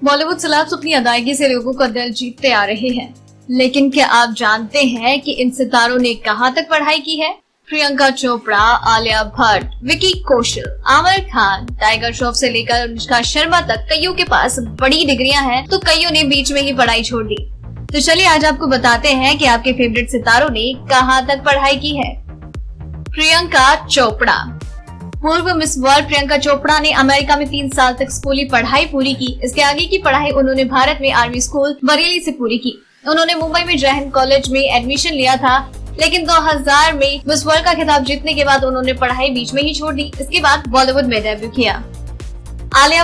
Bollywood celebs अपनी अदायगी से लोगों का दिल जीतते आ रहे हैं, लेकिन क्या आप जानते हैं कि इन सितारों ने कहां तक पढ़ाई की है? प्रियंका चोपड़ा, आलिया भट्ट, विकी कौशल, आमिर खान, टाइगर श्रॉफ से लेकर अनुष्का शर्मा तक कईयों के पास बड़ी डिग्रियां हैं, तो कईयों ने बीच में ही पढ़ाई छोड़ दी। तो चलिए आज आपको बताते हैं कि आपके फेवरेट सितारों ने कहां तक पढ़ाई की है। प्रियंका चोपड़ा। पूर्व मिस वर्ल्ड प्रियंका चोपड़ा ने अमेरिका में 3 साल तक स्कूली पढ़ाई पूरी की। इसके आगे की पढ़ाई उन्होंने भारत में आर्मी स्कूल बरेली से पूरी की। उन्होंने मुंबई में जय हिंद कॉलेज में एडमिशन लिया था, लेकिन 2000 में मिस वर्ल्ड का खिताब जीतने के बाद उन्होंने पढ़ाई बीच में ही छोड़ दी। इसके बाद बॉलीवुड में डेब्यू किया। आलिया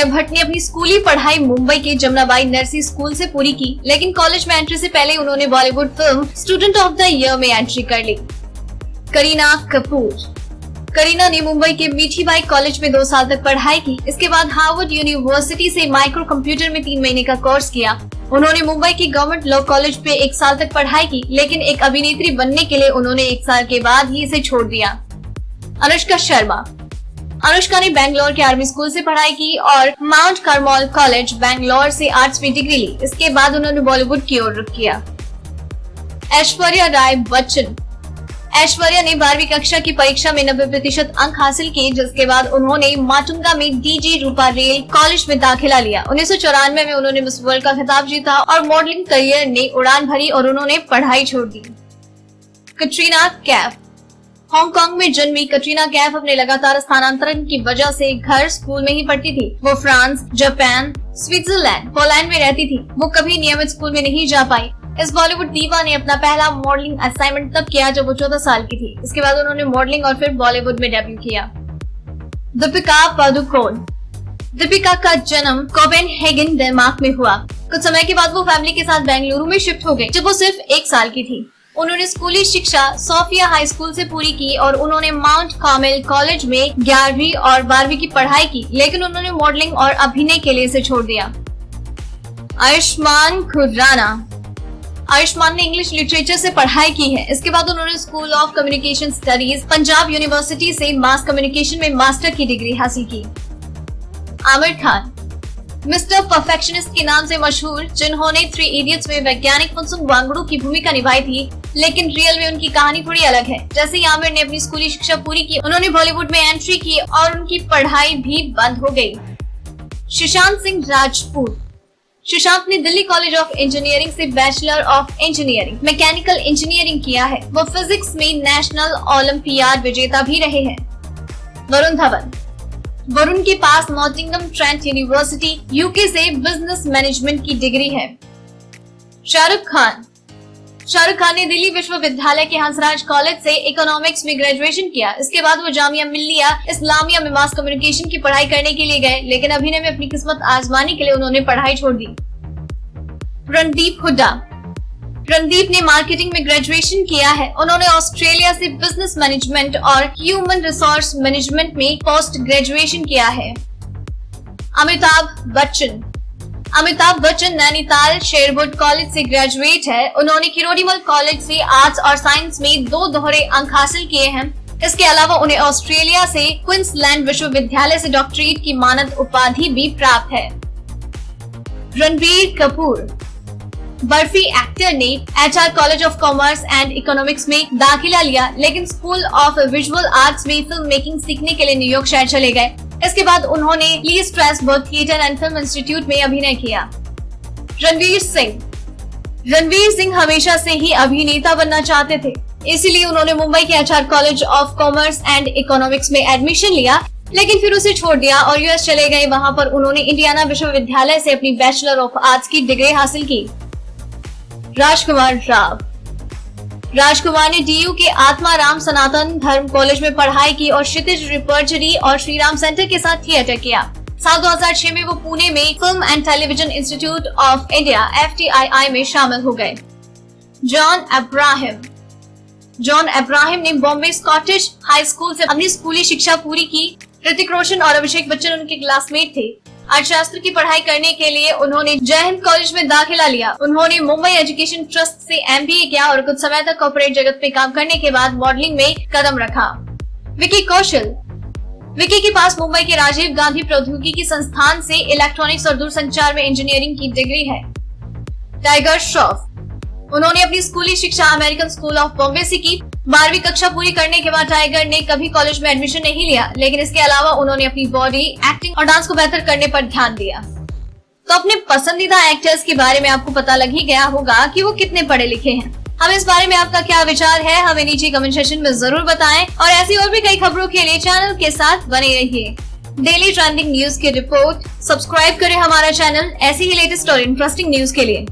भट्ट ने अपनी स्कूली पढ़ाई मुंबई के जमुनाबाई नरसी स्कूल से पूरी की, लेकिन कॉलेज में एंट्री से पहले उन्होंने Bollywood film student of the year में एंट्री कर ली। करीना ने मुंबई के मीठीबाई कॉलेज में 2 साल तक पढ़ाई की। इसके बाद हार्वर्ड यूनिवर्सिटी से माइक्रो कंप्यूटर में 3 महीने का कोर्स किया। उन्होंने मुंबई के गवर्नमेंट लॉ कॉलेज पे 1 साल तक पढ़ाई की, लेकिन एक अभिनेत्री बनने के लिए उन्होंने 1 साल के बाद ही इसे छोड़ दिया। अनुष्का ने बैंगलोर के आर्मी स्कूल से पढ़ाई की और माउंट कार्मल कॉलेज बैंगलोर से आर्ट्स में डिग्री ली। इसके बाद उन्होंने बॉलीवुड की ओर रुख किया। ऐश्वर्या ने 12वीं कक्षा की परीक्षा में 90% अंक हासिल किए, जिसके बाद उन्होंने माटुंगा में डीजी रूपा रेल कॉलेज में दाखिला लिया। 1994 में उन्होंने मिस वर्ल्ड का खिताब जीता और मॉडलिंग करियर ने उड़ान भरी और उन्होंने पढ़ाई छोड़ दी। कटरीना कैफ। हांगकांग में जन्मी कटरीना कैफ अपने लगातार स्थानांतरण की वजह से घर स्कूल में ही पढ़ती थी। वो फ्रांस, जापान, स्विट्जरलैंड, पोलैंड में रहती थी। वो कभी नियमित स्कूल में नहीं जा पाई। इस बॉलीवुड दीवा ने अपना पहला मॉडलिंग असाइनमेंट तब किया जब वो 14 साल की थी। इसके बाद उन्होंने मॉडलिंग और फिर बॉलीवुड में डेब्यू किया। दीपिका पादुकोण। दीपिका का जन्म कोपेनहेगन, डेनमार्क में हुआ। कुछ समय के बाद वो फैमिली के साथ बेंगलुरु में शिफ्ट हो गई जब वो सिर्फ 1 साल की थी। उन्होंने स्कूली शिक्षा सोफिया हाई स्कूल से पूरी की और उन्होंने माउंट कार्मेल कॉलेज में 11वीं और 12वीं की पढ़ाई की, लेकिन उन्होंने मॉडलिंग और अभिनय के लिए इसे छोड़ दिया। आयुष्मान खुराना। आयुष्मान ने इंग्लिश लिटरेचर से पढ़ाई की है। इसके बाद उन्होंने school of communication studies Punjab university से मास कम्युनिकेशन में मास्टर की डिग्री हासिल की। आमिर खान। मिस्टर परफेक्शनिस्ट के नाम से मशहूर, जिन्होंने 3 इडियट्स में वैज्ञानिक फुनसुक वांगडू की भूमिका निभाई थी, लेकिन रियल में उनकी कहानी थोड़ी अलग है। जैसे ही आमिर ने अपनी स्कूली शिक्षा पूरी की, उन्होंने बॉलीवुड में एंट्री की और उनकी पढ़ाई भी बंद हो गई। सुशांत सिंह राजपूत। सुशांत ने दिल्ली कॉलेज ऑफ इंजीनियरिंग से bachelor of engineering mechanical engineering किया है। वो फिजिक्स में नेशनल ओलंपियाड विजेता भी रहे हैं। वरुण धवन। वरुण के पास नॉटिंघम ट्रेंट यूनिवर्सिटी यूके से बिजनेस मैनेजमेंट की डिग्री है। शाहरुख खान ने दिल्ली विश्वविद्यालय के हंसराज कॉलेज से इकोनॉमिक्स में ग्रेजुएशन किया। इसके बाद वो जामिया मिल्लिया इस्लामिया में मास कम्युनिकेशन की पढ़ाई करने के लिए गए, लेकिन अभिनय में अपनी किस्मत आजमाने के लिए उन्होंने पढ़ाई छोड़ दी। रणदीप हुड्डा। रणदीप ने मार्केटिंग में ग्रेजुएशन किया है। उन्होंने ऑस्ट्रेलिया से बिजनेस मैनेजमेंट और ह्यूमन रिसोर्स मैनेजमेंट में पोस्ट ग्रेजुएशन किया है। अमिताभ बच्चन नैनीताल शेरवुड कॉलेज से ग्रेजुएट है। उन्होंने किरोड़ीमल कॉलेज से आर्ट्स और साइंस में 2 दोहरे अंक हासिल किए हैं। इसके अलावा उन्हें ऑस्ट्रेलिया से क्वींसलैंड विश्वविद्यालय से डॉक्टरेट की मानद उपाधि भी प्राप्त है। रणबीर कपूर। बर्फी एक्टर ने HR college of commerce and economics में दाखिला लिया, लेकिन स्कूल ऑफ विजुअल आर्ट्स में फिल्म मेकिंग सीखने के लिए न्यूयॉर्क शहर चले गए। इसके बाद उन्होंने Lee Strasberg theatre and film institute में अभिनय किया। रणवीर सिंह हमेशा से ही अभिनेता बनना चाहते थे, इसीलिए उन्होंने मुंबई के HR college of commerce and economics में एडमिशन लिया, लेकिन फिर उसे छोड़ दिया और US चले गए। वहां पर उन्होंने इंडियाना विश्वविद्यालय से अपनी बैचलर ऑफ आर्ट्स की डिग्री हासिल की। राजकुमार ने DU के आत्माराम सनातन धर्म कॉलेज में पढ़ाई की और क्षितिज रिपर्टरी और श्रीराम सेंटर के साथ थिएटर किया। साल 2006 में वो पुणे में film and television institute of India FTII में शामिल हो गए। जॉन अब्राहम ने बॉम्बे स्कॉटिश हाई स्कूल से अपनी स्कूली शिक्षा पूरी की। ऋतिक रोशन और अभिषेक बच्चन उनके क्लासमेट थे। अर्थशास्त्र की पढ़ाई करने के लिए उन्होंने जय हिंद कॉलेज में दाखिला लिया। उन्होंने मुंबई एजुकेशन ट्रस्ट से MBA किया और कुछ समय तक कॉर्पोरेट जगत में काम करने के बाद मॉडलिंग में कदम रखा। विकी विकी के पास मुंबई के राजीव गांधी प्रौद्योगिकी संस्थान से इलेक्ट्रॉनिक्स और दूरसंचार में इंजीनियरिंग की डिग्री है। टाइगर श्रॉफ, उन्होंने अपनी स्कूली शिक्षा अमेरिकन स्कूल ऑफ बॉम्बे से की। 12वीं कक्षा पूरी करने के बाद टाइगर ने कभी कॉलेज में एडमिशन नहीं लिया, लेकिन इसके अलावा उन्होंने अपनी बॉडी, एक्टिंग और डांस को बेहतर करने पर ध्यान दिया। तो अपने पसंदीदा एक्टर्स के बारे में आपको पता लग ही गया होगा कि वो कितने पढ़े लिखे हैं। हम इस बारे में आपका क्या विचार है, हमें नीचे कमेंट सेक्शन में जरूर बताएं और ऐसी और भी कई खबरों के लिए चैनल के साथ बने रहिए। डेली ट्रेंडिंग न्यूज की रिपोर्ट सब्सक्राइब करें हमारा चैनल ऐसी ही लेटेस्ट और इंटरेस्टिंग न्यूज के लिए।